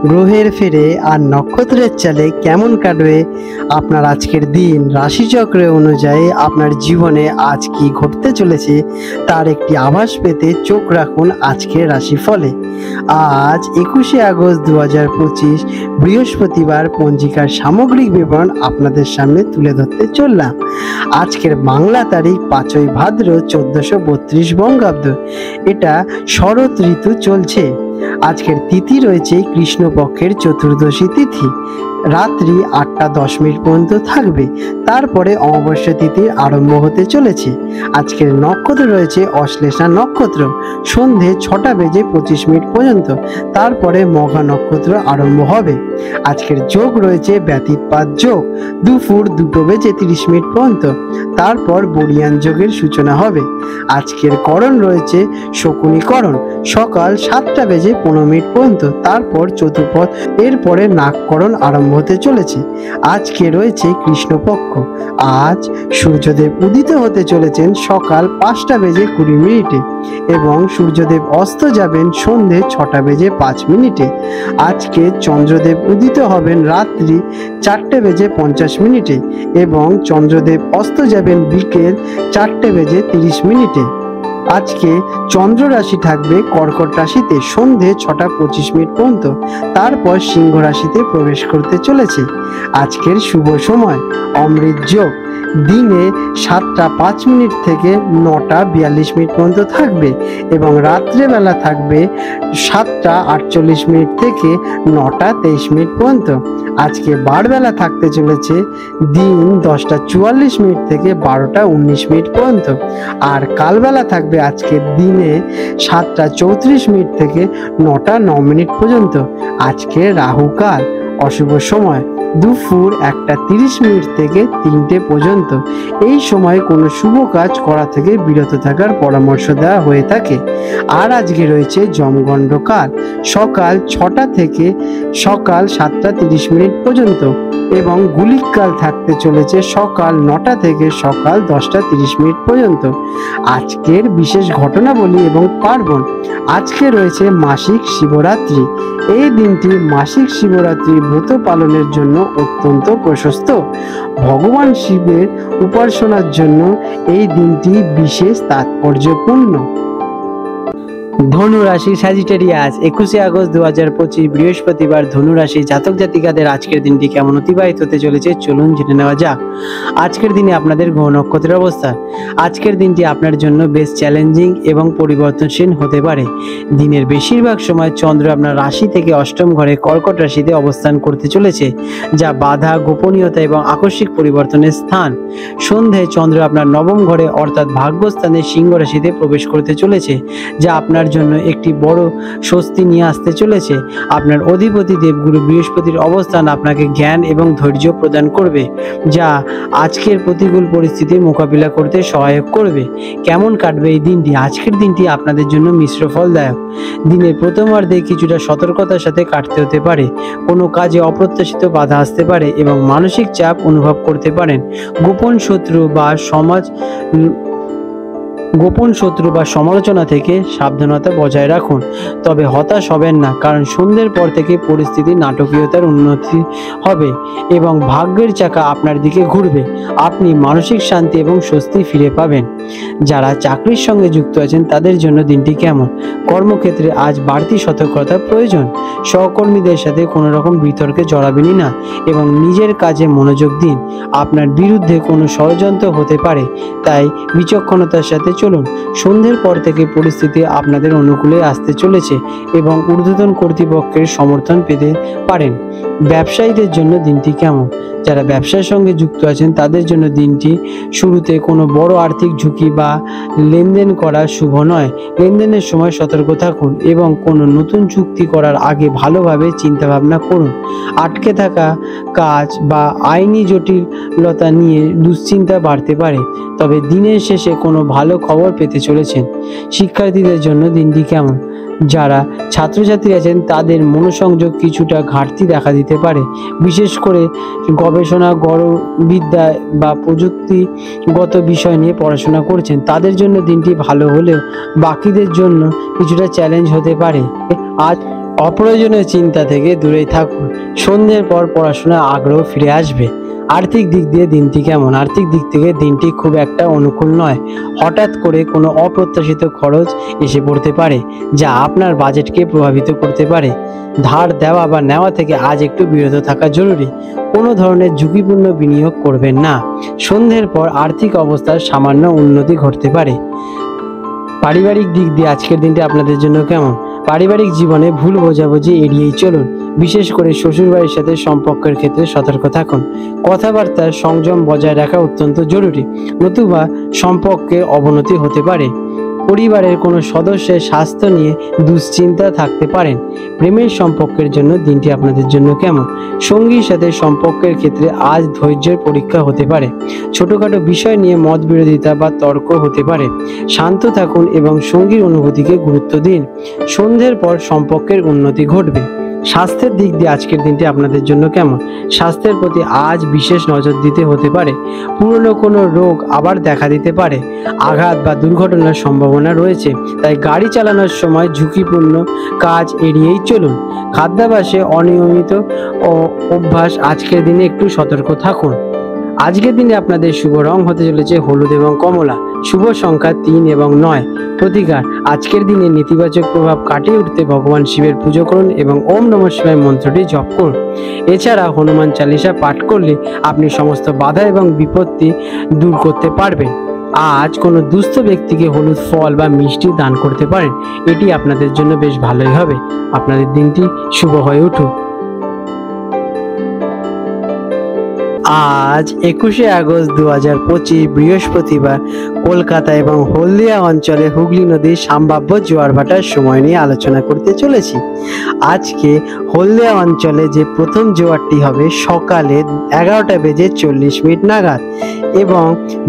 গ্রহের ফেরে আর নক্ষত্রের চালে কেমন কাটবে আপনার আজকের দিন, রাশিচক্র অনুযায়ী আপনার জীবনে আজ কি ঘটতে চলেছে তার একটি আভাস পেতে চোখ রাখুন আজকের রাশিফলে। আজ 21শে আগস্ট 2025 বৃহস্পতিবার পঞ্জিকার সামগ্রিক বিবরণ আপনাদের সামনে তুলে ধরতে চললাম। আজকের বাংলা তারিখ 5ই ভাদ্র 1432 বঙ্গাব্দ। এটা শরৎ ঋতু চলছে। আজকের তিথি রয়েছে কৃষ্ণপক্ষের চতুর্দশী তিথি, রাত্রি 8টা 10 মিনিট পর্যন্ত থাকবে। তারপরে অমাবস্যা তিথির আরম্ভ হতে চলেছে। আজকের নক্ষত্র রয়েছে অশ্লেষা নক্ষত্র, সন্ধে 6টা বেজে 25 মিনিট পর্যন্ত। তারপরে মঘা নক্ষত্র আরম্ভ হবে। আজকের যোগ রয়েছে ব্যতীতপাত যোগ, দুপুর 2টো বেজে 30 মিনিট পর্যন্ত। তারপর বরিয়ান যোগের সূচনা হবে। আজকের করণ রয়েছে শকুনিকরণ, সকাল 7টা বেজে 15 মিনিট পর্যন্ত। তারপর চতুর্পদ, এরপরে নাগকরণ আরম্ভ হতে চলেছে। আজকে রয়েছে কৃষ্ণপক্ষ। আজ সূর্যদেব উদিত হতে চলেছেন সকাল 5টা বেজে 20 মিনিটে এবং সূর্যদেব অস্ত যাবেন সন্ধে 6টা বেজে 5 মিনিটে। আজকে চন্দ্রদেব উদিত হবেন রাত্রি 4টে বেজে 50 মিনিটে এবং চন্দ্রদেব অস্ত যাবেন বিকেল 4টে বেজে 30 মিনিটে। আজকে চন্দ্র রাশি থাকবে কর্কট রাশিতে সন্ধে 6টা 25 মিনিট পর্যন্ত। তারপর সিংহ রাশিতে প্রবেশ করতে চলেছে। আজকের শুভ সময় অমৃত যোগ, দিনে 7টা 5 মিনিট থেকে 9টা 42 মিনিট পর্যন্ত থাকবে এবং রাত্রেবেলা থাকবে 7টা 48 মিনিট থেকে 9টা 23 মিনিট পর্যন্ত। আজকে বারবেলা থাকতে চলেছে দিন 10টা 44 মিনিট থেকে 12টা 19 মিনিট পর্যন্ত। আর কালবেলা থাকবে আজকে দিনে 7টা 34 মিনিট থেকে 9টা 9 মিনিট পর্যন্ত। আজকে রাহুকাল, অশুভ সময় দুপুর 1টা 30 মিনিট থেকে 3টে পর্যন্ত। এই সময় কোনো শুভ কাজ করা থেকে বিরত থাকার পরামর্শ দেওয়া হয়ে থাকে। আর আজকে রয়েছে যমগণ্ড কাল, সকাল 6টা থেকে সকাল 7টা 30 মিনিট পর্যন্ত এবং গুলিক কাল থাকতে চলেছে সকাল 9টা থেকে সকাল 10টা 30 মিনিট পর্যন্ত। আজকের বিশেষ ঘটনাবলী এবং পার্বণ। আজকে রয়েছে মাসিক শিবরাত্রি। এই দিনটি মাসিক শিবরাত্রি ব্রত পালনের জন্য অত্যন্ত প্রশস্ত। ভগবান শিবের উপাসনার জন্য এই দিনটি বিশেষ তাৎপর্যপূর্ণ। ধনু রাশি স্যাজিটেরিয়াস, 21শে আগস্ট 2025 বৃহস্পতিবার ধনু রাশি জাতক জাতিকাদের আজকের দিনটি কেমন অতিবাহিত হতে চলেছে চলুন জেনে নেওয়া যাক। আজকের দিনে আপনাদের গ্রহ নক্ষত্রের অবস্থান। আজকের দিনটি আপনার জন্য বেশ চ্যালেঞ্জিং এবং পরিবর্তনশীল হতে পারে। দিনের বেশিরভাগ সময় চন্দ্র আপনার রাশি থেকে অষ্টম ঘরে কর্কট রাশিতে অবস্থান করতে চলেছে, যা বাধা, গোপনীয়তা এবং আকস্মিক পরিবর্তনের স্থান। সন্ধ্যায় চন্দ্র আপনার নবম ঘরে অর্থাৎ ভাগ্যস্থানে সিংহ রাশিতে প্রবেশ করতে চলেছে, যা আপনার জন্য একটি বড় স্বস্তি নিয়ে আসতে চলেছে। আপনার অধিপতি দেবগুরু বৃহস্পতির অবস্থান আপনাকে জ্ঞান এবং ধৈর্য প্রদান করবে, যা আজকের প্রতিকূল পরিস্থিতি মোকাবিলা করতে সহায়ক করবে। কেমন কাটবে এই দিনটি? আজকের দিনটি আপনাদের জন্য মিশ্র ফলদায়ক। দিনের প্রথমার্ধে কিছুটা সতর্কতার সাথে কাটতে হতে পারে। কোনো কাজে অপ্রত্যাশিত বাধা আসতে পারে এবং মানসিক চাপ অনুভব করতে পারেন। গোপন শত্রু বা সমালোচনা থেকে সাবধানতা বজায় রাখুন। তবে হতাশ হবেন না, কারণ সন্ধ্যের পর থেকে পরিস্থিতি নাটকীয়তার উন্নতি হবে এবং ভাগ্যের চাকা আপনার দিকে ঘুরবে। আপনি মানসিক শান্তি এবং স্বস্তি ফিরে পাবেন। যারা চাকরির সঙ্গে যুক্ত আছেন তাদের জন্য দিনটি কেমন? কর্মক্ষেত্রে আজ বাড়তি সতর্কতার প্রয়োজন। সহকর্মীদের সাথে কোনো রকম বিতর্কে জড়াবেনই না এবং নিজের কাজে মনোযোগ দিন। আপনার বিরুদ্ধে কোনো ষড়যন্ত্র হতে পারে, তাই বিচক্ষণতার সাথে চলুন। সন্ধ্যের পর থেকে পরিস্থিতি আপনাদের অনুকূলে আসতে চলেছে এবং ঊর্ধ্বতন কর্তৃপক্ষের সমর্থন পেতে পারেন। ব্যবসায়ীদের জন্য দিনটি কেমন? যারা ব্যবসার সঙ্গে যুক্ত আছেন তাদের জন্য দিনটি শুরুতে কোনো বড় আর্থিক ঝুঁকি বা লেনদেন করা শুভ নয়। লেনদেনের সময় সতর্ক থাকুন এবং কোনো নতুন চুক্তি করার আগে ভালোভাবে চিন্তাভাবনা করুন। আটকে থাকা কাজ বা আইনি জটিলতা নিয়ে দুশ্চিন্তা বাড়তে পারে, তবে দিনের শেষে কোনো ভালো খবর পেতে চলেছেন। শিক্ষার্থীদের জন্য দিনটি কেমন? যারা ছাত্রছাত্রী আছেন তাদের মনোসংযোগ কিছুটা ঘাটতি দেখা দিতে পারে, বিশেষ করে গবেষণা, বিদ্যা বা প্রযুক্তিগত বিষয় নিয়ে পড়াশোনা করছেন তাদের জন্য দিনটি ভালো হলেও বাকিদের জন্য কিছুটা চ্যালেঞ্জ হতে পারে। আজ অপ্রয়োজনীয় চিন্তা থেকে দূরেই থাকুন। সন্ধ্যের পর পড়াশোনায় আগ্রহ ফিরে আসবে। আর্থিক দিক দিয়ে দিনটি কেমন? আর্থিক দিক থেকে দিনটি খুব একটা অনুকূল নয়। হঠাৎ করে কোনো অপ্রত্যাশিত খরচ এসে পড়তে পারে, যা আপনার বাজেটকে প্রভাবিত করতে পারে। ধার দেওয়া বা নেওয়া থেকে আজ একটু বিরত থাকা জরুরি। কোনো ধরনের ঝুঁকিপূর্ণ বিনিয়োগ করবেন না। সন্ধ্যের পর আর্থিক অবস্থার সামান্য উন্নতি ঘটতে পারে। পারিবারিক দিক দিয়ে আজকের দিনটি আপনাদের জন্য কেমন? পারিবারিক জীবনে ভুল বোঝাবুঝি এড়িয়েই চলুন। বিশেষ করে শ্বশুরবাড়ির সাথে সম্পর্কের ক্ষেত্রে সতর্ক থাকুন। কথাবার্তায় সংযম বজায় রাখা অত্যন্ত জরুরি, নতুবা সম্পর্কে অবনতি হতে পারে। পরিবারের কোনো সদস্যের স্বাস্থ্য নিয়ে দুশ্চিন্তা থাকতে পারেন। প্রেমের সম্পর্কের জন্য দিনটি আপনাদের জন্য কেমন? সঙ্গীর সাথে সম্পর্কের ক্ষেত্রে আজ ধৈর্যের পরীক্ষা হতে পারে। ছোটখাটো বিষয় নিয়ে মত বিরোধিতা বা তর্ক হতে পারে। শান্ত থাকুন এবং সঙ্গীর অনুভূতিকে গুরুত্ব দিন। সন্ধ্যের পর সম্পর্কের উন্নতি ঘটবে। স্বাস্থ্যের দিক দিয়ে আজকের দিনটি আপনাদের জন্য কেমন? স্বাস্থ্যের প্রতি আজ বিশেষ নজর দিতে হতে পারে। পুরনো কোনো রোগ আবার দেখা দিতে পারে। আঘাত বা দুর্ঘটনার সম্ভাবনা রয়েছে, তাই গাড়ি চালানোর সময় ঝুঁকিপূর্ণ কাজ এড়িয়েই চলুন। খাদ্যাভ্যাসে অনিয়মিত অভ্যাস আজকের দিনে একটু সতর্ক থাকুন। আজকের দিনে আপনাদের শুভ রং হতে চলেছে হলুদ এবং কমলা। শুভ সংখ্যা 3 এবং 9। প্রতিকার, আজকের দিনে নেতিবাচক প্রভাব কাটিয়ে উঠতে ভগবান শিবের পুজো করুন এবং ওম নমঃ শিবায় মন্ত্রটি জপ করুন। এছাড়া হনুমান চালিসা পাঠ করলে আপনি সমস্ত বাধা এবং বিপত্তি দূর করতে পারবেন। আজ কোনো দুস্থ ব্যক্তিকে হলুদ ফল বা মিষ্টি দান করতে পারেন। এটি আপনাদের জন্য বেশ ভালোই হবে। আপনাদের দিনটি শুভ হয়ে উঠুক। আজ 21শে আগস্ট 2025 বৃহস্পতিবার কলকাতা এবং হলদিয়া অঞ্চলে হুগলি নদীর সম্ভাব্য জোয়ার ভাটার সময় নিয়ে আলোচনা করতে চলেছি। আজকে হলদিয়া অঞ্চলে যে প্রথম জোয়ারটি হবে সকালে 11:40 নাগাদ এবং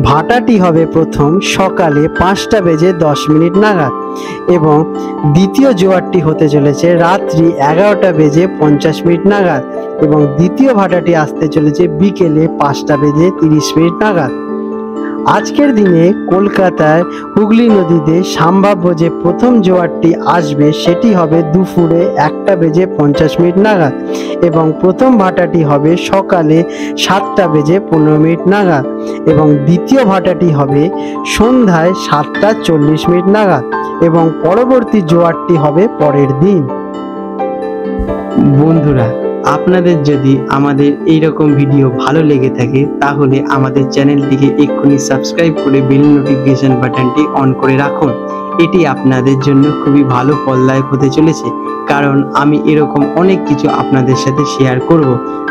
ভাটাটি হবে প্রথম সকালে 5:10 নাগাদ এবং দ্বিতীয় জোয়ারটি হতে চলেছে রাত্রি 11:50 নাগাদ এবং দ্বিতীয় ভাটাটি আসতে চলেছে বিকেলে 5:30 নাগাদ। আজকের দিনে কলকাতায় হুগলি নদীতে সম্ভাব্য যে প্রথম জোয়ারটি আসবে সেটি হবে দুপুরে 1:50 নাগাদ এবং প্রথম ভাটাটি হবে সকালে 7:15 নাগাদ এবং দ্বিতীয় ভাটাটি হবে সন্ধ্যায় 7:40 নাগাদ এবং পরবর্তী জোয়ারটি হবে পরের দিন। বন্ধুরা, আপনাদের যদি আমাদের এইরকম ভিডিও ভালো লেগে থাকে তাহলে আমাদের চ্যানেলটিকে এক্ষুনি সাবস্ক্রাইব করে বেল নোটিফিকেশন বাটনটি অন করে রাখুন। এটি আপনাদের জন্য খুবই ভালো ফলদায়ক হতে চলেছে, কারণ আমি এরকম অনেক কিছু আপনাদের সাথে শেয়ার করব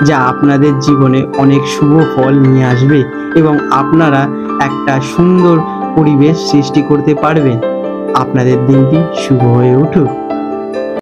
যা আপনাদের জীবনে অনেক শুভ ফল নিয়ে আসবে এবং আপনারা একটা সুন্দর পরিবেশ সৃষ্টি করতে পারবেন। আপনাদের দিনটি শুভ হয়ে উঠুক।